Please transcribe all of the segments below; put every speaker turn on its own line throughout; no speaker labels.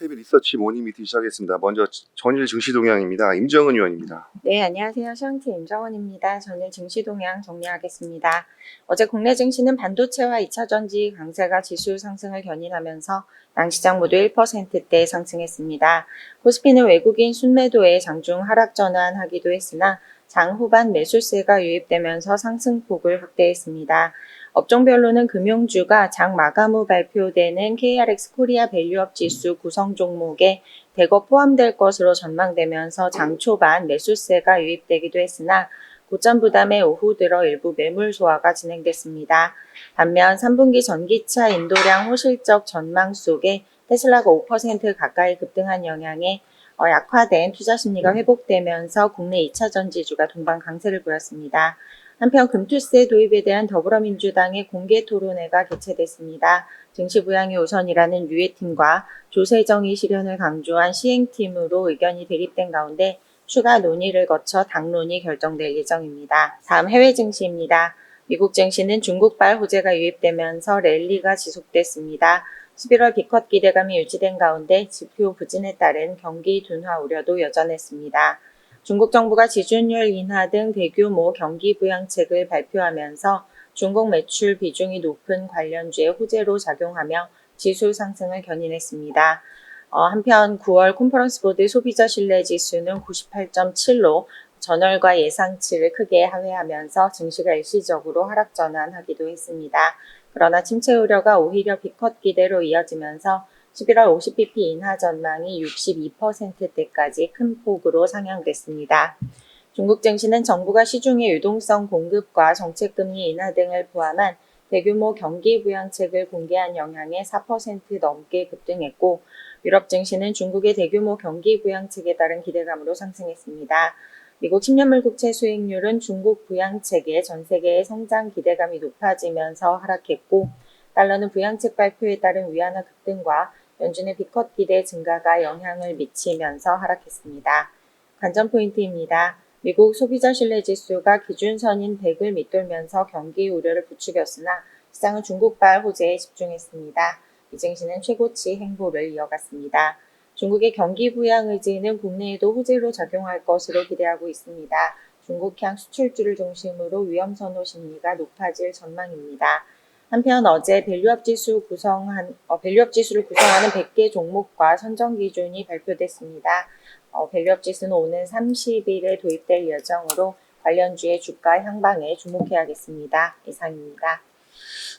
KB 리서치 모닝 미팅 시작하겠습니다. 먼저 전일 증시 동향입니다. 임정은 의원입니다.
네, 안녕하세요. 시황팀 임정원입니다. 전일 증시 동향 정리하겠습니다. 어제 국내 증시는 반도체와 2차전지 강세가 지수 상승을 견인하면서 양시장 모두 1%대 상승했습니다. 코스피는 외국인 순매도에 장중 하락 전환하기도 했으나 장 후반 매수세가 유입되면서 상승폭을 확대했습니다. 업종별로는 금융주가 장 마감 후 발표되는 KRX 코리아 밸류업 지수 구성 종목에 대거 포함될 것으로 전망되면서 장 초반 매수세가 유입되기도 했으나 고점 부담에 오후 들어 일부 매물 소화가 진행됐습니다. 반면 3분기 전기차 인도량 호실적 전망 속에 테슬라가 5% 가까이 급등한 영향에 약화된 투자 심리가 회복되면서 국내 2차 전지주가 동반 강세를 보였습니다. 한편 금투세 도입에 대한 더불어민주당의 공개 토론회가 개최됐습니다. 증시 부양이 우선이라는 유예팀과 조세정의 실현을 강조한 시행팀으로 의견이 대립된 가운데 추가 논의를 거쳐 당론이 결정될 예정입니다. 다음 해외 증시입니다. 미국 증시는 중국발 호재가 유입되면서 랠리가 지속됐습니다. 11월 B컷 기대감이 유지된 가운데 지표 부진에 따른 경기 둔화 우려도 여전했습니다. 중국 정부가 지준율 인하 등 대규모 경기 부양책을 발표하면서 중국 매출 비중이 높은 관련주의 호재로 작용하며 지수 상승을 견인했습니다. 한편 9월 컨퍼런스 보드 소비자 신뢰 지수는 98.7로 전월과 예상치를 크게 하회하면서 증시가 일시적으로 하락 전환하기도 했습니다. 그러나 침체 우려가 오히려 B컷 기대로 이어지면서 11월 50bp 인하 전망이 62%대까지 큰 폭으로 상향됐습니다. 중국 증시는 정부가 시중의 유동성 공급과 정책금리 인하 등을 포함한 대규모 경기 부양책을 공개한 영향에 4% 넘게 급등했고 유럽 증시는 중국의 대규모 경기 부양책에 따른 기대감으로 상승했습니다. 미국 10년물 국채 수익률은 중국 부양책에 전 세계의 성장 기대감이 높아지면서 하락했고 달러는 부양책 발표에 따른 위안화 급등과 연준의 B컷 기대 증가가 영향을 미치면서 하락했습니다. 관전 포인트입니다. 미국 소비자 신뢰 지수가 기준선인 100을 밑돌면서 경기 우려를 부추겼으나 시장은 중국발 호재에 집중했습니다. 이 증시는 최고치 행보를 이어갔습니다. 중국의 경기 부양 의지는 국내에도 호재로 작용할 것으로 기대하고 있습니다. 중국향 수출주를 중심으로 위험 선호 심리가 높아질 전망입니다. 한편 어제 밸류업 지수를 구성하는 100개 종목과 선정 기준이 발표됐습니다. 밸류업 지수는 오는 30일에 도입될 예정으로 관련주의 주가 향방에 주목해야겠습니다. 이상입니다.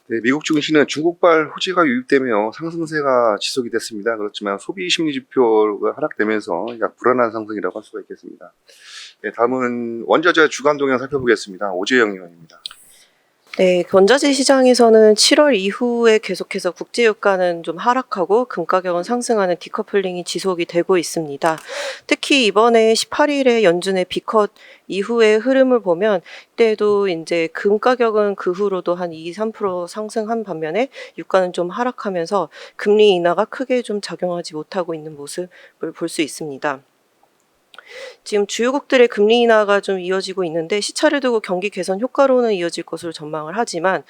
네, 미국 증시는 중국발 호재가 유입되며 상승세가 지속이 됐습니다. 그렇지만 소비 심리 지표가 하락되면서 약 불안한 상승이라고 할 수가 있겠습니다. 네, 다음은 원자재 주간 동향 살펴보겠습니다. 오재영 의원입니다.
네, 원자재 시장에서는 7월 이후에 계속해서 국제유가는 좀 하락하고 금 가격은 상승하는 디커플링이 지속이 되고 있습니다. 특히 이번에 18일에 연준의 B컷 이후의 흐름을 보면 이때도 이제 금 가격은 그 후로도 한 2-3% 상승한 반면에 유가는 좀 하락하면서 금리 인하가 크게 좀 작용하지 못하고 있는 모습을 볼 수 있습니다. 지금 주요국들의 금리 인하가 좀 이어지고 있는데 시차를 두고 경기 개선 효과로는 이어질 것으로 전망을 하지만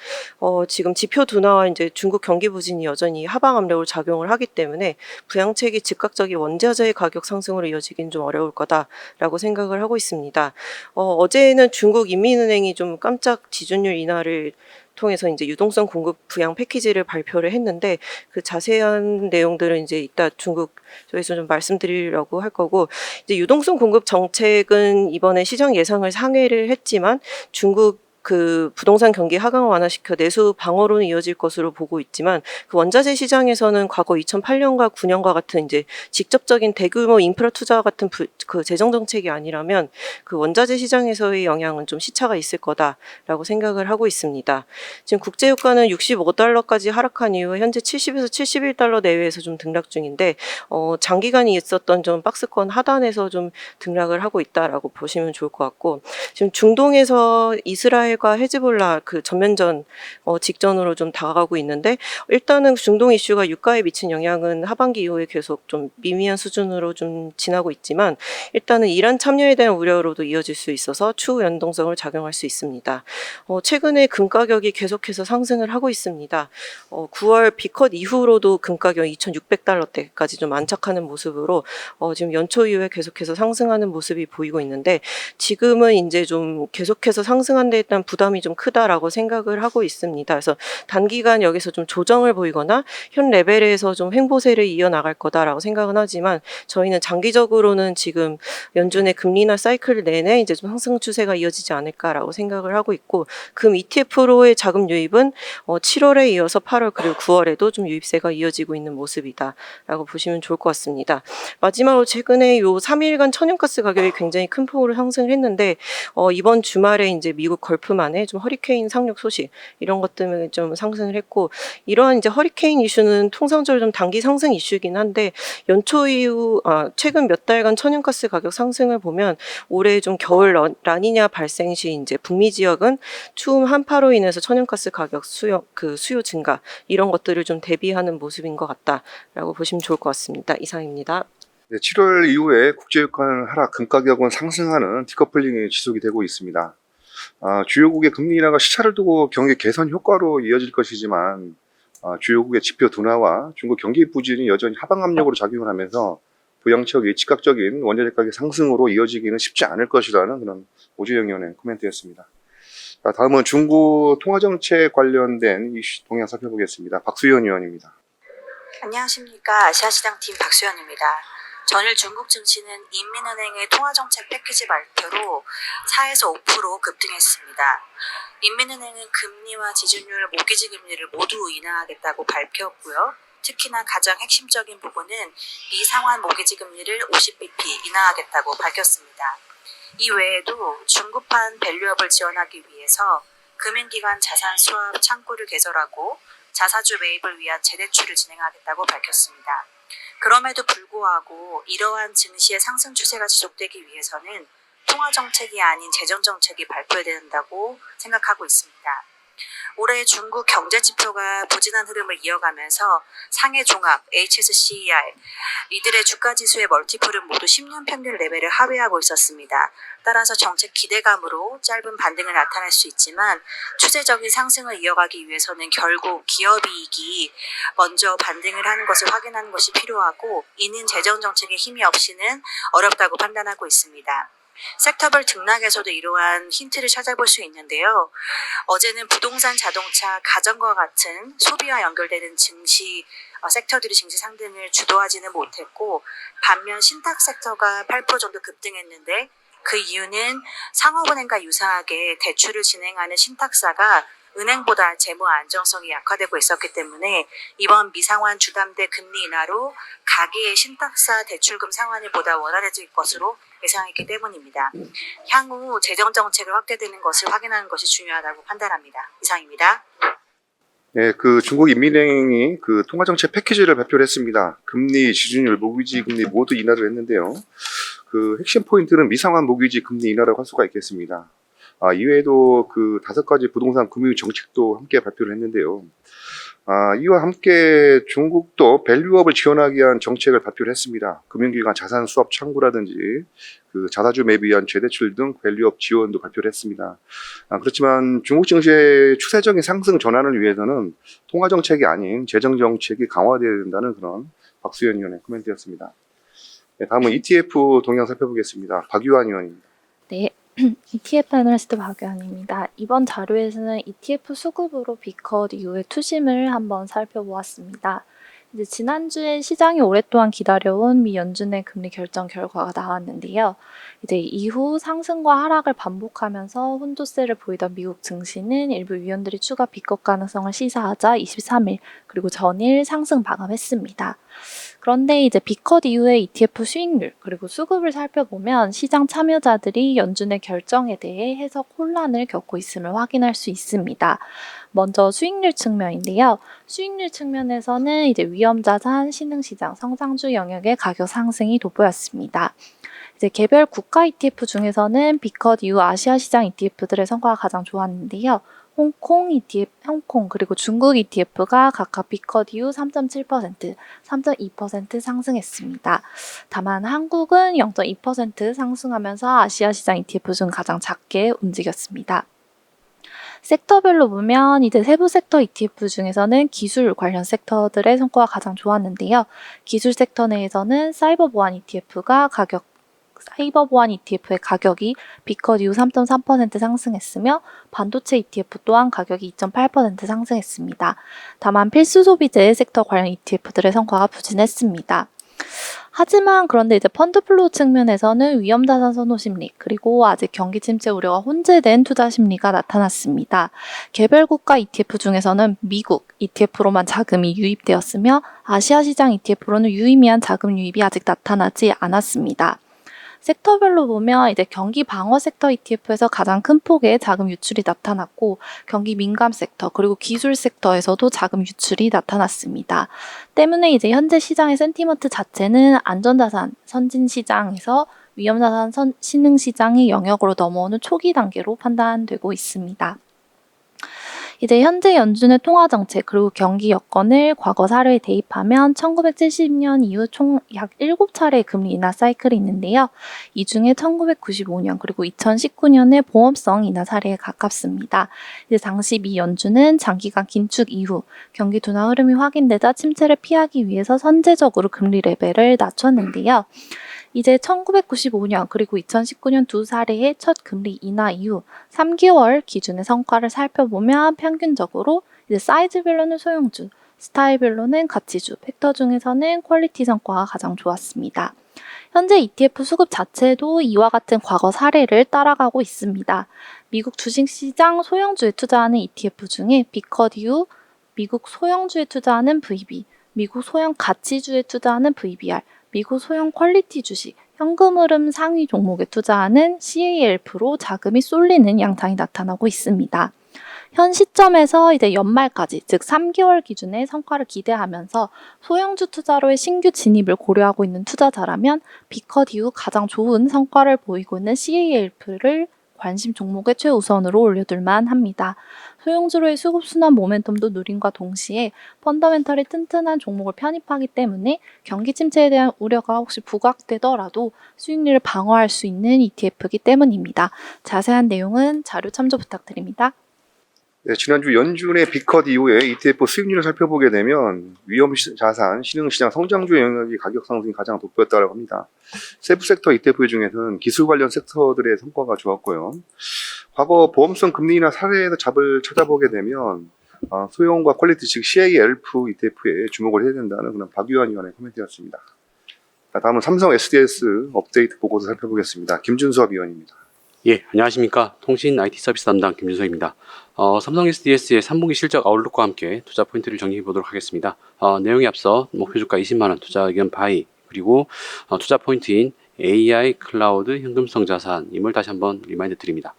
지금 지표 둔화와 이제 중국 경기 부진이 여전히 하방 압력으로 작용을 하기 때문에 부양책이 즉각적인 원자재의 가격 상승으로 이어지긴 좀 어려울 거다라고 생각을 하고 있습니다. 어제는 중국 인민은행이 좀 깜짝 지준율 인하를 통해서 이제 유동성 공급 부양 패키지를 발표를 했는데 그 자세한 내용들은 이제 이따 중국 쪽에서 좀 말씀드리려고 할 거고 이제 유동성 공급 정책은 이번에 시장 예상을 상회를 했지만 중국 그 부동산 경기 하강 완화시켜 내수 방어로는 이어질 것으로 보고 있지만 그 원자재 시장에서는 과거 2008년과 9년과 같은 이제 직접적인 대규모 인프라 투자와 같은 그 재정 정책이 아니라면 그 원자재 시장에서의 영향은 좀 시차가 있을 거다라고 생각을 하고 있습니다. 지금 국제유가는 65달러까지 하락한 이후 현재 70에서 71달러 내외에서 좀 등락 중인데 장기간이 있었던 좀 박스권 하단에서 좀 등락을 하고 있다라고 보시면 좋을 것 같고 지금 중동에서 이스라엘 이스라엘과 헤즈볼라 그 전면전 직전으로 좀 다가가고 있는데 일단은 중동 이슈가 유가에 미친 영향은 하반기 이후에 계속 좀 미미한 수준으로 좀 지나고 있지만 일단은 이란 참여에 대한 우려로도 이어질 수 있어서 추후 연동성을 작용할 수 있습니다. 최근에 금 가격이 계속해서 상승을 하고 있습니다. 9월 비컷 이후로도 금 가격 2,600달러대까지 좀 안착하는 모습으로 지금 연초 이후에 계속해서 상승하는 모습이 보이고 있는데 지금은 이제 좀 계속해서 상승한 데 일단 부담이 좀 크다라고 생각을 하고 있습니다. 그래서 단기간 여기서 좀 조정을 보이거나 현 레벨에서 좀 횡보세를 이어나갈 거다라고 생각은 하지만 저희는 장기적으로는 지금 연준의 금리 인하 사이클 내내 이제 좀 상승 추세가 이어지지 않을까라고 생각을 하고 있고 금 ETF로의 자금 유입은 7월에 이어서 8월 그리고 9월에도 좀 유입세가 이어지고 있는 모습이다라고 보시면 좋을 것 같습니다. 마지막으로 최근에 요 3일간 천연가스 가격이 굉장히 큰 폭으로 상승을 했는데 이번 주말에 이제 미국 걸프만에 좀 허리케인 상륙 소식 이런 것 때문에 좀 상승을 했고 이러한 이제 허리케인 이슈는 통상적으로 좀 단기 상승 이슈이긴 한데 연초 이후 최근 몇 달간 천연가스 가격 상승을 보면 올해 좀 겨울 라니냐 발생 시 이제 북미 지역은 추움 한파로 인해서 천연가스 가격 수요 증가 이런 것들을 좀 대비하는 모습인 것 같다라고 보시면 좋을 것 같습니다. 이상입니다.
네, 7월 이후에 국제유가는 하락, 금 가격은 상승하는 디커플링이 지속이 되고 있습니다. 주요국의 금리 인하가 시차를 두고 경기 개선 효과로 이어질 것이지만 주요국의 지표 둔화와 중국 경기 부진이 여전히 하방 압력으로 작용을 하면서 부양책의 즉각적인 원자재 가격 상승으로 이어지기는 쉽지 않을 것이라는 그런 오주영 의원의 코멘트였습니다. 다음은 중국 통화정책 관련된 이슈 동향 살펴보겠습니다. 박수현 의원입니다.
안녕하십니까. 아시아시장팀 박수현입니다. 전일 중국 증시는 인민은행의 통화정책 패키지 발표로 4에서 5% 급등했습니다. 인민은행은 금리와 지준율, 모기지 금리를 모두 인하하겠다고 밝혔고요. 특히나 가장 핵심적인 부분은 미상환 모기지 금리를 50bp 인하하겠다고 밝혔습니다. 이 외에도 중국판 밸류업을 지원하기 위해서 금융기관 자산 수합 창구를 개설하고 자사주 매입을 위한 재대출을 진행하겠다고 밝혔습니다. 그럼에도 불구하고 이러한 증시의 상승 추세가 지속되기 위해서는 통화정책이 아닌 재정정책이 발표해야 된다고 생각하고 있습니다. 올해 중국 경제지표가 부진한 흐름을 이어가면서 상해 종합, HSCER, 이들의 주가지수의 멀티플은 모두 10년 평균 레벨을 하회하고 있었습니다. 따라서 정책 기대감으로 짧은 반등을 나타낼 수 있지만 추세적인 상승을 이어가기 위해서는 결국 기업이익이 먼저 반등을 하는 것을 확인하는 것이 필요하고 이는 재정정책의 힘이 없이는 어렵다고 판단하고 있습니다. 섹터별 등락에서도 이러한 힌트를 찾아볼 수 있는데요. 어제는 부동산, 자동차, 가전과 같은 소비와 연결되는 증시 섹터들이 증시 상승을 주도하지는 못했고 반면 신탁 섹터가 8% 정도 급등했는데 그 이유는 상업은행과 유사하게 대출을 진행하는 신탁사가 은행보다 재무 안정성이 약화되고 있었기 때문에 이번 미상환 주담대 금리 인하로 가계의 신탁사 대출금 상환이 보다 원활해질 것으로 예상했기 때문입니다. 향후 재정정책을 확대되는 것을 확인하는 것이 중요하다고 판단합니다. 이상입니다.
네, 중국 인민은행이 통화정책 패키지를 발표를 했습니다. 금리, 지준율, 모기지 금리 모두 인하를 했는데요. 핵심 포인트는 미상환 모기지 금리 인하라고 할 수가 있겠습니다. 이외에도 5가지 부동산 금융 정책도 함께 발표를 했는데요. 이와 함께 중국도 밸류업을 지원하기 위한 정책을 발표를 했습니다. 금융기관 자산 수합 창구라든지 자사주 매입 위한 재대출 등 밸류업 지원도 발표를 했습니다. 그렇지만 중국 증시의 추세적인 상승 전환을 위해서는 통화정책이 아닌 재정정책이 강화되어야 된다는 그런 박수현 의원의 코멘트였습니다. 네, 다음은 ETF 동향 살펴보겠습니다. 박유한 의원입니다.
네, ETF 애널리스트 박유한입니다. 이번 자료에서는 ETF 수급으로 비컷 이후의 투심을 한번 살펴보았습니다. 이제 지난주에 시장이 오랫동안 기다려온 미 연준의 금리 결정 결과가 나왔는데요. 이제 이후 상승과 하락을 반복하면서 혼조세를 보이던 미국 증시는 일부 위원들이 추가 비컷 가능성을 시사하자 23일 그리고 전일 상승 마감했습니다. 그런데 이제 비컷 이후의 ETF 수익률 그리고 수급을 살펴보면 시장 참여자들이 연준의 결정에 대해 해석 혼란을 겪고 있음을 확인할 수 있습니다. 먼저 수익률 측면인데요. 수익률 측면에서는 이제 위험자산, 신흥시장, 성장주 영역의 가격 상승이 돋보였습니다. 이제 개별 국가 ETF 중에서는 비컷 이후 아시아 시장 ETF들의 성과가 가장 좋았는데요. 홍콩 ETF, 홍콩 그리고 중국 ETF가 각각 비컷 이후 3.7%, 3.2% 상승했습니다. 다만 한국은 0.2% 상승하면서 아시아 시장 ETF 중 가장 작게 움직였습니다. 섹터별로 보면 이제 세부 섹터 ETF 중에서는 기술 관련 섹터들의 성과가 가장 좋았는데요. 기술 섹터 내에서는 사이버 보안 ETF의 가격이 비컷 이후 3.3% 상승했으며 반도체 ETF 또한 가격이 2.8% 상승했습니다. 다만 필수 소비재 섹터 관련 ETF들의 성과가 부진했습니다. 하지만 그런데 이제 펀드 플로우 측면에서는 위험자산 선호 심리 그리고 아직 경기 침체 우려가 혼재된 투자 심리가 나타났습니다. 개별 국가 ETF 중에서는 미국 ETF로만 자금이 유입되었으며 아시아 시장 ETF로는 유의미한 자금 유입이 아직 나타나지 않았습니다. 섹터별로 보면 이제 경기 방어 섹터 ETF에서 가장 큰 폭의 자금 유출이 나타났고 경기 민감 섹터 그리고 기술 섹터에서도 자금 유출이 나타났습니다. 때문에 이제 현재 시장의 센티먼트 자체는 안전자산 선진 시장에서 위험자산 신흥 시장의 영역으로 넘어오는 초기 단계로 판단되고 있습니다. 이제 현재 연준의 통화정책 그리고 경기 여건을 과거 사례에 대입하면 1970년 이후 총 약 7차례의 금리 인하 사이클이 있는데요. 이 중에 1995년 그리고 2019년의 보험성 인하 사례에 가깝습니다. 이제 당시 미 연준은 장기간 긴축 이후 경기 둔화 흐름이 확인되자 침체를 피하기 위해서 선제적으로 금리 레벨을 낮췄는데요. 이제 1995년 그리고 2019년 두 사례의 첫 금리 인하 이후 3개월 기준의 성과를 살펴보면 평균적으로 이제 사이즈별로는 소형주, 스타일별로는 가치주, 팩터 중에서는 퀄리티 성과가 가장 좋았습니다. 현재 ETF 수급 자체도 이와 같은 과거 사례를 따라가고 있습니다. 미국 주식시장 소형주에 투자하는 ETF 중에 비컷 이후 미국 소형주에 투자하는 VB, 미국 소형 가치주에 투자하는 VBR, 미국 소형 퀄리티 주식, 현금 흐름 상위 종목에 투자하는 CALF로 자금이 쏠리는 양상이 나타나고 있습니다. 현 시점에서 이제 연말까지, 즉 3개월 기준의 성과를 기대하면서 소형주 투자로의 신규 진입을 고려하고 있는 투자자라면 비컷 이후 가장 좋은 성과를 보이고 있는 CALF를 관심 종목의 최우선으로 올려둘만 합니다. 소형주로의 수급순환 모멘텀도 누림과 동시에 펀더멘털이 튼튼한 종목을 편입하기 때문에 경기 침체에 대한 우려가 혹시 부각되더라도 수익률을 방어할 수 있는 ETF이기 때문입니다. 자세한 내용은 자료 참조 부탁드립니다.
네, 지난주 연준의 비컷 이후에 ETF 수익률을 살펴보게 되면 위험자산, 신흥시장, 성장주 영역이 가격 상승이 가장 돋보였다고 합니다. 세부 섹터 ETF 중에서는 기술 관련 섹터들의 성과가 좋았고요. 과거 보험성 금리나 사례에서 잡을 찾아보게 되면 소형과 퀄리티 즉 CALF ETF에 주목을 해야 된다는 그런 박유한 위원의 코멘트였습니다. 다음은 삼성 SDS 업데이트 보고서 살펴보겠습니다. 김준섭 위원입니다.
예, 안녕하십니까. 통신 IT 서비스 담당 김준서입니다. 삼성 SDS의 3분기 실적 아웃룩과 함께 투자 포인트를 정리해 보도록 하겠습니다. 내용에 앞서 목표 주가 20만원 투자 의견 바이, 그리고 투자 포인트인 AI, 클라우드, 현금성 자산임을 다시 한번 리마인드 드립니다.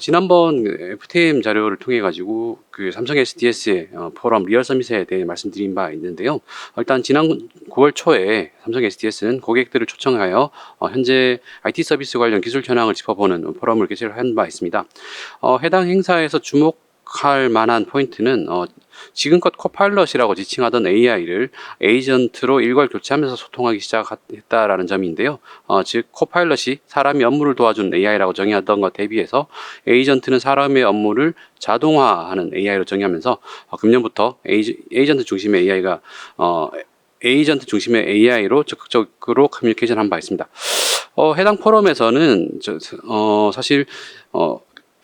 지난번 FTM 자료를 통해 가지고 그 삼성 SDS의 포럼 리얼 서밋에 대해 말씀드린 바 있는데요. 일단 지난 9월 초에 삼성 SDS는 고객들을 초청하여 현재 IT 서비스 관련 기술 현황을 짚어보는 포럼을 개최를 한 바 있습니다. 해당 행사에서 주목할 만한 포인트는 지금껏 코파일럿이라고 지칭하던 AI를 에이전트로 일괄 교체하면서 소통하기 시작했다라는 점인데요. 즉 코파일럿이 사람이 업무를 도와준 AI라고 정의하던 것 대비해서 에이전트는 사람의 업무를 자동화하는 AI로 정의하면서 금년부터 에이전트 중심의 AI가 에이전트 중심의 AI로 적극적으로 커뮤니케이션 한 바 있습니다. 해당 포럼에서는 사실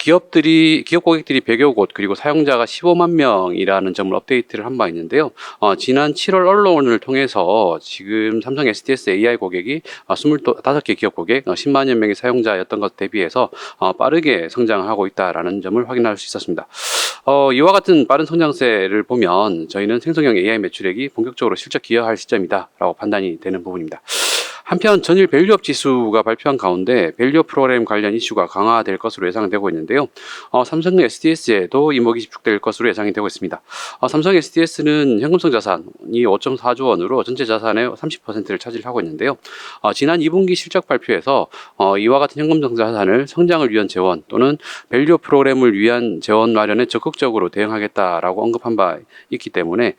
기업 고객들이 100여 곳, 그리고 사용자가 15만 명이라는 점을 업데이트를 한 바 있는데요. 지난 7월 언론을 통해서 지금 삼성 SDS AI 고객이 25개 기업 고객, 10만여 명의 사용자였던 것 대비해서 빠르게 성장하고 있다라는 점을 확인할 수 있었습니다. 이와 같은 빠른 성장세를 보면 저희는 생성형 AI 매출액이 본격적으로 실적 기여할 시점이다라고 판단이 되는 부분입니다. 한편 전일 밸류업 지수가 발표한 가운데 밸류업 프로그램 관련 이슈가 강화될 것으로 예상되고 있는데요. 삼성 SDS에도 이목이 집중될 것으로 예상이 되고 있습니다. 삼성 SDS는 현금성 자산이 5.4조 원으로 전체 자산의 30%를 차지하고 있는데요. 지난 2분기 실적 발표에서 이와 같은 현금성 자산을 성장을 위한 재원 또는 밸류업 프로그램을 위한 재원 마련에 적극적으로 대응하겠다라고 언급한 바 있기 때문에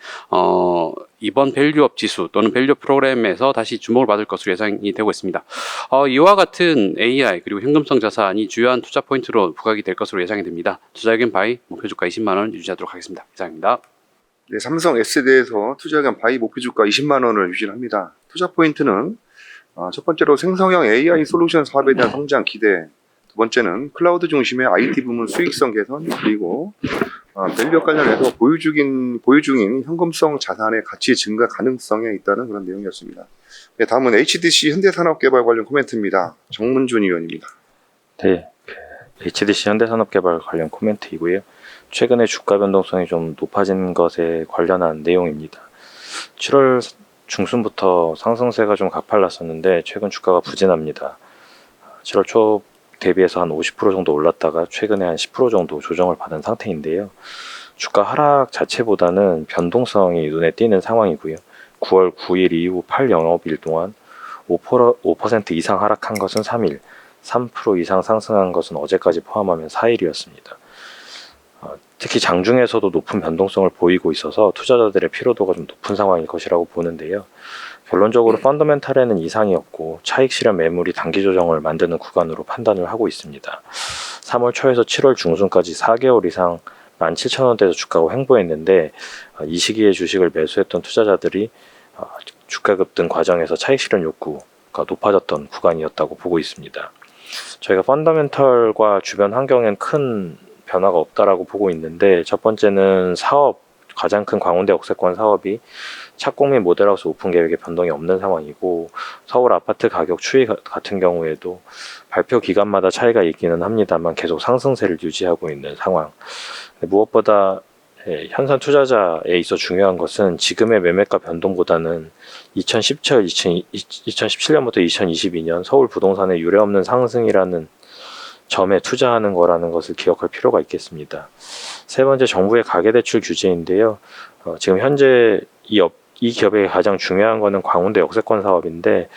이번 밸류업 지수 또는 밸류업 프로그램에서 다시 주목을 받을 것으로 예상이 되고 있습니다. 이와 같은 AI 그리고 현금성 자산이 주요한 투자 포인트로 부각이 될 것으로 예상이 됩니다. 투자 의견 바이 목표 주가 20만 원 유지하도록 하겠습니다. 이상입니다.
네, 삼성 S대에서 투자 의견 바이 목표 주가 20만 원을 유지합니다. 투자 포인트는 첫 번째로 생성형 AI 솔루션 사업에 대한 성장 기대, 두 번째는 클라우드 중심의 IT 부문 수익성 개선, 그리고 밸류업 관련해서 보유 중인 현금성 자산의 가치 증가 가능성에 있다는 그런 내용이었습니다. 네, 다음은 HDC 현대산업개발 관련 코멘트입니다. 정문준 의원입니다.
네, HDC 현대산업개발 관련 코멘트이고요. 최근에 주가 변동성이 좀 높아진 것에 관련한 내용입니다. 7월 중순부터 상승세가 좀 가팔랐었는데 최근 주가가 부진합니다. 7월 초 대비해서 한 50% 정도 올랐다가 최근에 한 10% 정도 조정을 받은 상태인데요. 주가 하락 자체보다는 변동성이 눈에 띄는 상황이고요. 9월 9일 이후 8영업일 동안 5% 이상 하락한 것은 3일, 3% 이상 상승한 것은 어제까지 포함하면 4일이었습니다. 특히 장중에서도 높은 변동성을 보이고 있어서 투자자들의 피로도가 좀 높은 상황일 것이라고 보는데요. 결론적으로 펀더멘탈에는 이상이 없고 차익 실현 매물이 단기 조정을 만드는 구간으로 판단을 하고 있습니다. 3월 초에서 7월 중순까지 4개월 이상 17,000원대에서 주가가 횡보했는데 이 시기에 주식을 매수했던 투자자들이 주가 급등 과정에서 차익 실현 욕구가 높아졌던 구간이었다고 보고 있습니다. 저희가 펀더멘털과 주변 환경엔 큰 변화가 없다라고 보고 있는데, 첫 번째는 가장 큰 광운대 역세권 사업이 착공 및 모델하우스 오픈 계획에 변동이 없는 상황이고, 서울 아파트 가격 추이 같은 경우에도 발표 기간마다 차이가 있기는 합니다만 계속 상승세를 유지하고 있는 상황. 무엇보다 현산 투자자에 있어 중요한 것은 지금의 매매가 변동보다는 2017년부터 2022년 서울 부동산의 유례없는 상승이라는 점에 투자하는 거라는 것을 기억할 필요가 있겠습니다. 세 번째, 정부의 가계대출 규제인데요. 지금 현재 이 기업에게 가장 중요한 것은 광운대 역세권 사업인데,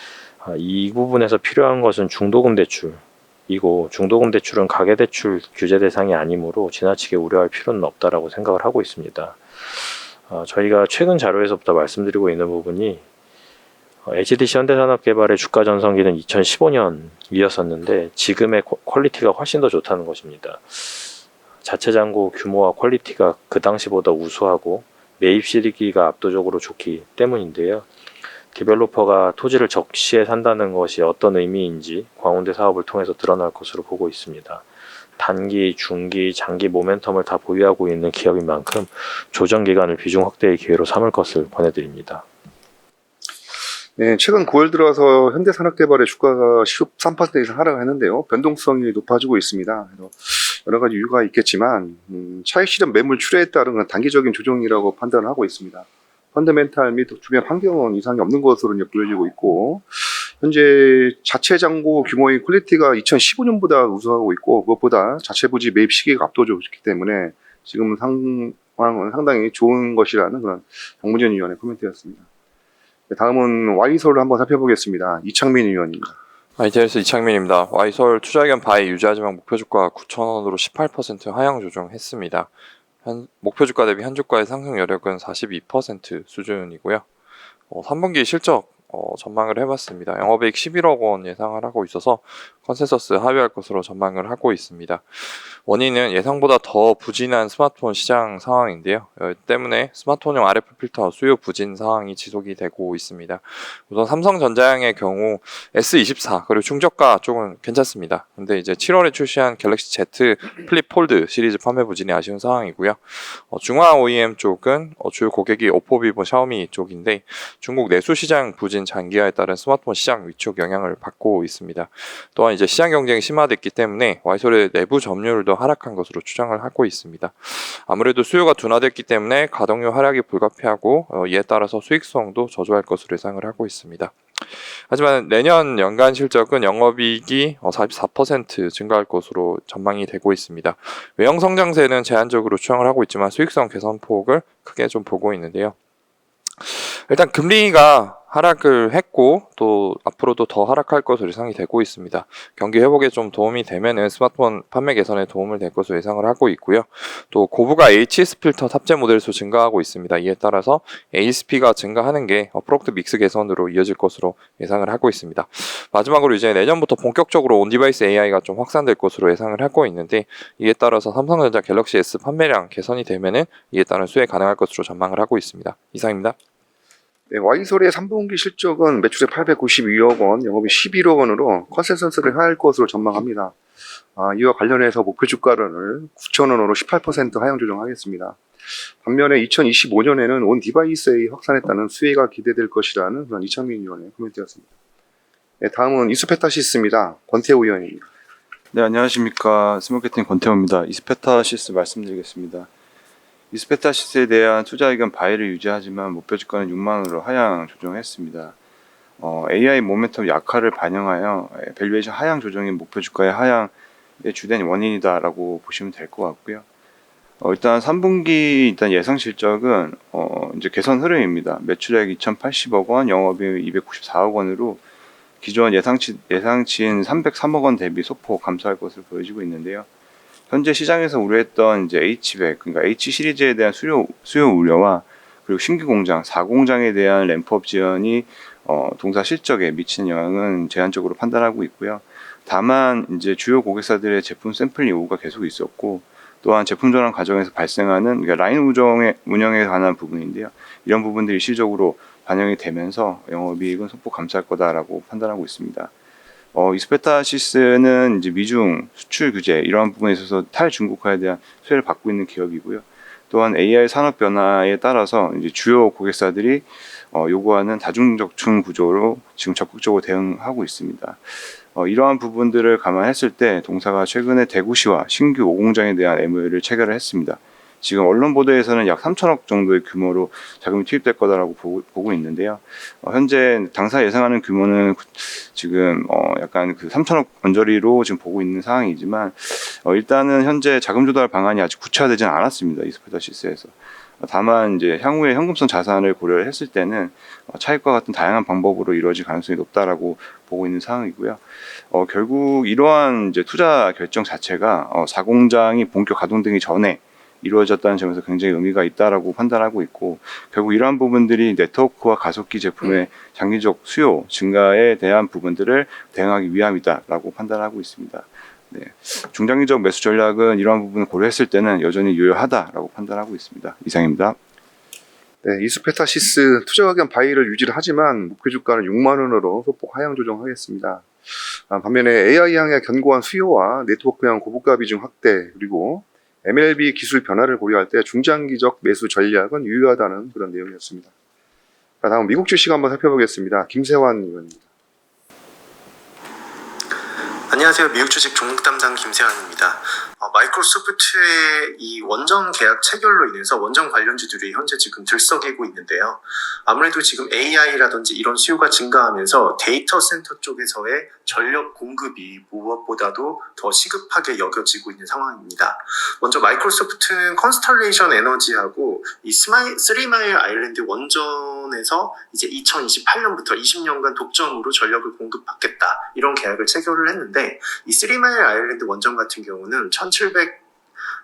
이 부분에서 필요한 것은 중도금 대출이고, 중도금 대출은 가계대출 규제 대상이 아니므로 지나치게 우려할 필요는 없다라고 생각을 하고 있습니다. 저희가 최근 자료에서부터 말씀드리고 있는 부분이 HDC 현대산업개발의 주가 전성기는 2015년이었었는데 지금의 퀄리티가 훨씬 더 좋다는 것입니다. 자체 잔고 규모와 퀄리티가 그 당시보다 우수하고 매입 시기가 압도적으로 좋기 때문인데요. 디벨로퍼가 토지를 적시에 산다는 것이 어떤 의미인지 광운대 사업을 통해서 드러날 것으로 보고 있습니다. 단기, 중기, 장기 모멘텀을 다 보유하고 있는 기업인 만큼 조정 기간을 비중 확대의 기회로 삼을 것을 권해드립니다.
네, 최근 9월 들어서 현대산업개발의 주가가 13% 이상 하락했는데요. 변동성이 높아지고 있습니다. 그래서 여러 가지 이유가 있겠지만 차익 실현 매물 출회에 따른 단기적인 조정이라고 판단을 하고 있습니다. 펀더멘탈 및 주변 환경은 이상이 없는 것으로 보여지고 있고, 현재 자체 잔고 규모의 퀄리티가 2015년보다 우수하고 있고, 무엇보다 자체 부지 매입 시기가 압도적이기 때문에 지금 상황은 상당히 좋은 것이라는 그런 정문준 의원의 코멘트였습니다. 다음은 Y서울을 한번 살펴보겠습니다. 이창민 의원입니다.
ITLS 이창민입니다. Y서울 투자의견 바이 유지하지만 목표주가 9,000원으로 18% 하향 조정했습니다. 목표주가 대비 한 주가의 상승 여력은 42% 수준이고요. 3분기 실적 전망을 해봤습니다. 영업이익 11억 원 예상을 하고 있어서 컨센서스 하회할 것으로 전망을 하고 있습니다. 원인은 예상보다 더 부진한 스마트폰 시장 상황인데요. 때문에 스마트폰용 RF 필터 수요 부진 상황이 지속이 되고 있습니다. 우선 삼성전자의 경우 S24 그리고 중저가 쪽은 괜찮습니다. 근데 이제 7월에 출시한 갤럭시 Z 플립 폴드 시리즈 판매 부진이 아쉬운 상황이고요. 중화 OEM 쪽은 주요 고객이 오포, 비보, 샤오미 쪽인데 중국 내수 시장 부진 길어진 장기화에 따른 스마트폰 시장 위축 영향을 받고 있습니다. 또한 이제 시장 경쟁이 심화됐기 때문에 와이솔의 내부 점유율도 하락한 것으로 추정을 하고 있습니다. 아무래도 수요가 둔화됐기 때문에 가동률 하락이 불가피하고 이에 따라서 수익성도 저조할 것으로 예상을 하고 있습니다. 하지만 내년 연간 실적은 영업이익이 44% 증가할 것으로 전망이 되고 있습니다. 외형 성장세는 제한적으로 추정을 하고 있지만 수익성 개선폭을 크게 좀 보고 있는데요. 일단 금리가 하락을 했고 또 앞으로도 더 하락할 것으로 예상이 되고 있습니다. 경기 회복에 좀 도움이 되면은 스마트폰 판매 개선에 도움을 될 것으로 예상을 하고 있고요. 또 고부가 HS 필터 탑재 모델 수 증가하고 있습니다. 이에 따라서 ASP가 증가하는 게 프로덕트 믹스 개선으로 이어질 것으로 예상을 하고 있습니다. 마지막으로 이제 내년부터 본격적으로 온디바이스 AI가 좀 확산될 것으로 예상을 하고 있는데 이에 따라서 삼성전자 갤럭시 S 판매량 개선이 되면은 이에 따른 수혜 가능할 것으로 전망을 하고 있습니다. 이상입니다.
네, 와이솔의 3분기 실적은 매출액 892억 원, 영업이 11억 원으로 컨센서스를 하할 것으로 전망합니다. 이와 관련해서 목표 주가를 9,000원으로 18% 하향 조정하겠습니다. 반면에 2025년에는 온 디바이스의 확산에 따른 수혜가 기대될 것이라는 그런 이창민 의원의 코멘트였습니다. 네, 다음은 이스페타시스입니다. 권태우 의원입니다.
네, 안녕하십니까. 스모케팅 권태호입니다. 이스페타시스 말씀드리겠습니다. 이스페타시스에 대한 투자 의견 바이를 유지하지만 목표 주가는 6만원으로 하향 조정했습니다. AI 모멘텀 약화를 반영하여 밸류에이션 하향 조정이 목표 주가의 하향의 주된 원인이다라고 보시면 될 것 같고요. 일단 3분기 일단 예상 실적은 이제 개선 흐름입니다. 매출액 2,080억 원, 영업이익 294억 원으로 기존 예상치인 303억 원 대비 소폭 감소할 것으로 보여지고 있는데요. 현재 시장에서 우려했던 이제 H백, 그러니까 H 시리즈에 대한 수요 우려와 그리고 신규 공장, 4공장에 대한 램프업 지연이 동사 실적에 미치는 영향은 제한적으로 판단하고 있고요. 다만 이제 주요 고객사들의 제품 샘플링 요구가 계속 있었고, 또한 제품 전환 과정에서 발생하는 그러니까 라인 운영에 관한 부분인데요. 이런 부분들이 실질적으로 반영이 되면서 영업이익은 소폭 감소할 거다라고 판단하고 있습니다. 이스페타시스는 이제 미중 수출 규제 이러한 부분에 있어서 탈중국화에 대한 수혜를 받고 있는 기업이고요. 또한 AI 산업 변화에 따라서 이제 주요 고객사들이 요구하는 다중적충 구조로 지금 적극적으로 대응하고 있습니다. 이러한 부분들을 감안했을 때 동사가 최근에 대구시와 신규 5공장에 대한 MOU를 체결을 했습니다. 지금 언론 보도에서는 약 3천억 정도의 규모로 자금이 투입될 거다라고 보고 있는데요. 현재 당사 예상하는 규모는 지금 약간 그 3천억 언저리로 지금 보고 있는 상황이지만 일단은 현재 자금 조달 방안이 아직 구체화되지는 않았습니다. 이스페타시스에서. 다만 이제 향후에 현금성 자산을 고려를 했을 때는 차익과 같은 다양한 방법으로 이루어질 가능성이 높다라고 보고 있는 상황이고요. 결국 이러한 이제 투자 결정 자체가 4공장이 본격 가동되기 전에 이루어졌다는 점에서 굉장히 의미가 있다라고 판단하고 있고, 결국 이러한 부분들이 네트워크와 가속기 제품의 장기적 수요 증가에 대한 부분들을 대응하기 위함이다라고 판단하고 있습니다. 네. 중장기적 매수 전략은 이러한 부분을 고려했을 때는 여전히 유효하다라고 판단하고 있습니다. 이상입니다.
네, 이스페타시스 투자 의견 바이를 유지를 하지만 목표 주가는 6만 원으로 소폭 하향 조정하겠습니다. 반면에 AI 향의 견고한 수요와 네트워크형 고부가 비중 확대 그리고 MLB 기술 변화를 고려할 때 중장기적 매수 전략은 유효하다는 그런 내용이었습니다. 다음 미국 주식 한번 살펴보겠습니다. 김세환 의원입니다.
안녕하세요. 미국 주식 종목 담당 김세환입니다. 마이크로소프트의 이 원전 계약 체결로 인해서 원전 관련주들이 현재 지금 들썩이고 있는데요. 아무래도 지금 AI라든지 이런 수요가 증가하면서 데이터 센터 쪽에서의 전력 공급이 무엇보다도 더 시급하게 여겨지고 있는 상황입니다. 먼저 마이크로소프트는 컨스텔레이션 에너지하고 이 쓰리마일 아일랜드 원전에서 이제 2028년부터 20년간 독점으로 전력을 공급받겠다 이런 계약을 체결을 했는데, 이 쓰리마일 아일랜드 원전 같은 경우는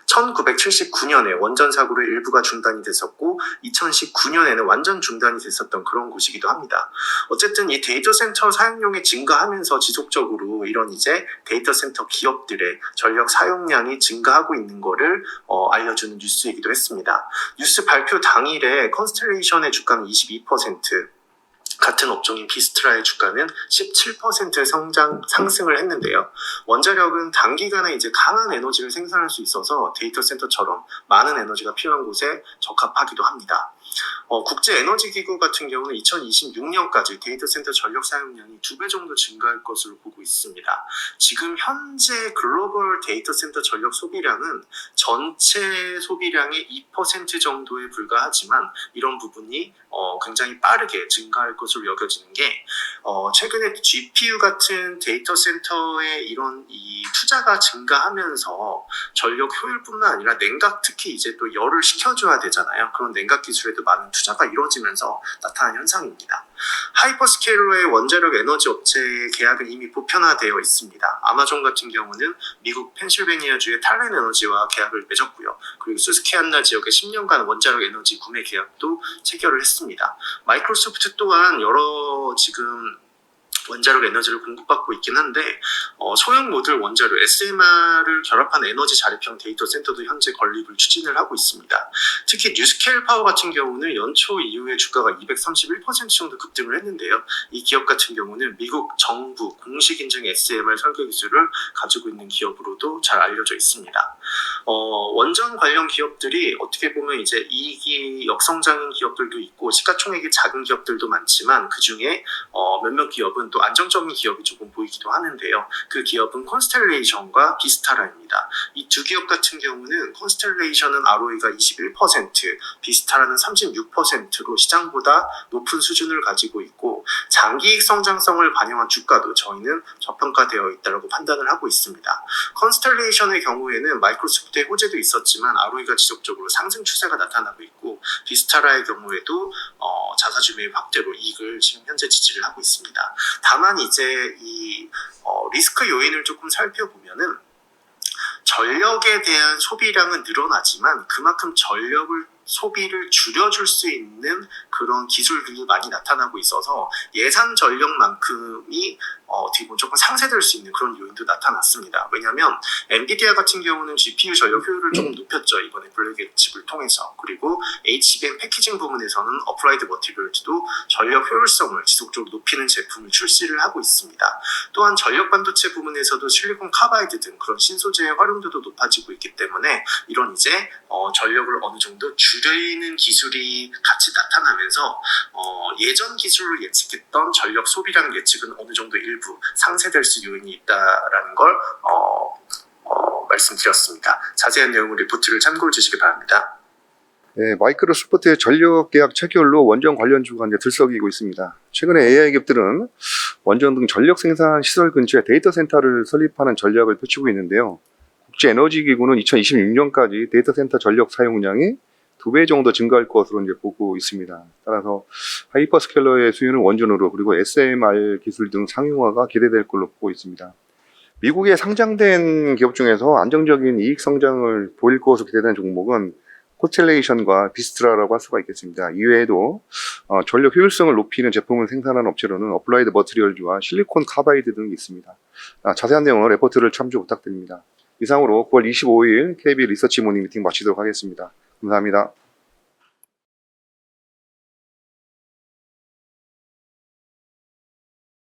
1979년에 원전 사고로 일부가 중단이 됐었고 2019년에는 완전 중단이 됐었던 그런 곳이기도 합니다. 어쨌든 이 데이터 센터 사용량이 증가하면서 지속적으로 이런 이제 데이터 센터 기업들의 전력 사용량이 증가하고 있는 거를 알려주는 뉴스이기도 했습니다. 뉴스 발표 당일에 컨스텔레이션의 주가는 22%, 같은 업종인 비스트라의 주가는 17% 상승을 했는데요. 원자력은 단기간에 이제 강한 에너지를 생산할 수 있어서 데이터 센터처럼 많은 에너지가 필요한 곳에 적합하기도 합니다. 국제에너지기구 같은 경우는 2026년까지 데이터 센터 전력 사용량이 2배 정도 증가할 것으로 보고 있습니다. 지금 현재 글로벌 데이터 센터 전력 소비량은 전체 소비량의 2% 정도에 불과하지만 이런 부분이 굉장히 빠르게 증가할 것으로 여겨지는 게 최근에 GPU 같은 데이터 센터의 이런 이 투자가 증가하면서 전력 효율뿐만 아니라 냉각, 특히 이제 또 열을 식혀줘야 되잖아요. 그런 냉각 기술에도 많은 투자가 이루어지면서 나타난 현상입니다. 하이퍼스케일러의 원자력 에너지 업체의 계약은 이미 보편화되어 있습니다. 아마존 같은 경우는 미국 펜실베니아주의 탈렌 에너지와 계약을 맺었고요. 그리고 수스케안나 지역의 10년간 원자력 에너지 구매 계약도 체결을 했습니다. 마이크로소프트 또한 여러 지금 원자력 에너지를 공급받고 있긴 한데 소형 모듈 원자로 SMR을 결합한 에너지 자립형 데이터 센터도 현재 건립을 추진을 하고 있습니다. 특히 뉴스케일 파워 같은 경우는 연초 이후에 주가가 231% 정도 급등을 했는데요. 이 기업 같은 경우는 미국 정부 공식 인증 SMR 설계 기술을 가지고 있는 기업으로도 잘 알려져 있습니다. 원전 관련 기업들이 어떻게 보면 이제 이익이 역성장인 기업들도 있고 시가총액이 작은 기업들도 많지만 그 중에 몇몇 기업은 또 안정적인 기업이 조금 보이기도 하는데요. 그 기업은 콘스텔레이션과 비스타라입니다. 이 두 기업 같은 경우는 콘스텔레이션은 ROE가 21%, 비스타라는 36%로 시장보다 높은 수준을 가지고 있고 장기이익 성장성을 반영한 주가도 저희는 저평가되어 있다고 판단을 하고 있습니다. 콘스텔레이션의 경우에는 마이크로소프트의 호재도 있었지만 ROE가 지속적으로 상승 추세가 나타나고 있고 비스타라의 경우에도 자사주매입 확대로 이익을 지금 현재 지지를 하고 있습니다. 다만 이제 이 리스크 요인을 조금 살펴보면은 전력에 대한 소비량은 늘어나지만 그만큼 전력을 소비를 줄여줄 수 있는 그런 기술들도 많이 나타나고 있어서 예상 전력만큼이 어떻게 보면 조금 상쇄될 수 있는 그런 요인도 나타났습니다. 왜냐하면 엔비디아 같은 경우는 GPU 전력 효율을 조금 높였죠. 이번에 블랙의 칩을 통해서. 그리고 HBM 패키징 부분에서는 어플라이드 머티리얼즈도 전력 효율성을 지속적으로 높이는 제품을 출시를 하고 있습니다. 또한 전력 반도체 부분에서도 실리콘 카바이드 등 그런 신소재의 활용도도 높아지고 있기 때문에 이런 이제 전력을 어느 정도 줄이는 기술이 같이 나타나면서 예전 기술로 예측했던 전력 소비량 예측은 어느 정도 일부 상쇄될 수 요인이 있다라는 걸 말씀드렸습니다. 자세한 내용은 리포트를 참고해 주시기 바랍니다.
네, 마이크로소프트의 전력 계약 체결로 원전 관련주가 이제 들썩이고 있습니다. 최근에 AI 기업들은 원전 등 전력 생산 시설 근처에 데이터 센터를 설립하는 전략을 펼치고 있는데요. 국제에너지기구는 2026년까지 데이터 센터 전력 사용량이 2배 정도 증가할 것으로 이제 보고 있습니다. 따라서 하이퍼스케일러의 수요는 원전으로 그리고 SMR 기술 등 상용화가 기대될 걸로 보고 있습니다. 미국에 상장된 기업 중에서 안정적인 이익 성장을 보일 것으로 기대되는 종목은 콘스텔레이션과 비스트라라고 할 수가 있겠습니다. 이외에도 전력 효율성을 높이는 제품을 생산하는 업체로는 어플라이드 머티리얼즈와 실리콘 카바이드 등이 있습니다. 자세한 내용은 레포트를 참조 부탁드립니다. 이상으로 9월 25일 KB 리서치 모닝 미팅 마치도록 하겠습니다. 감사합니다.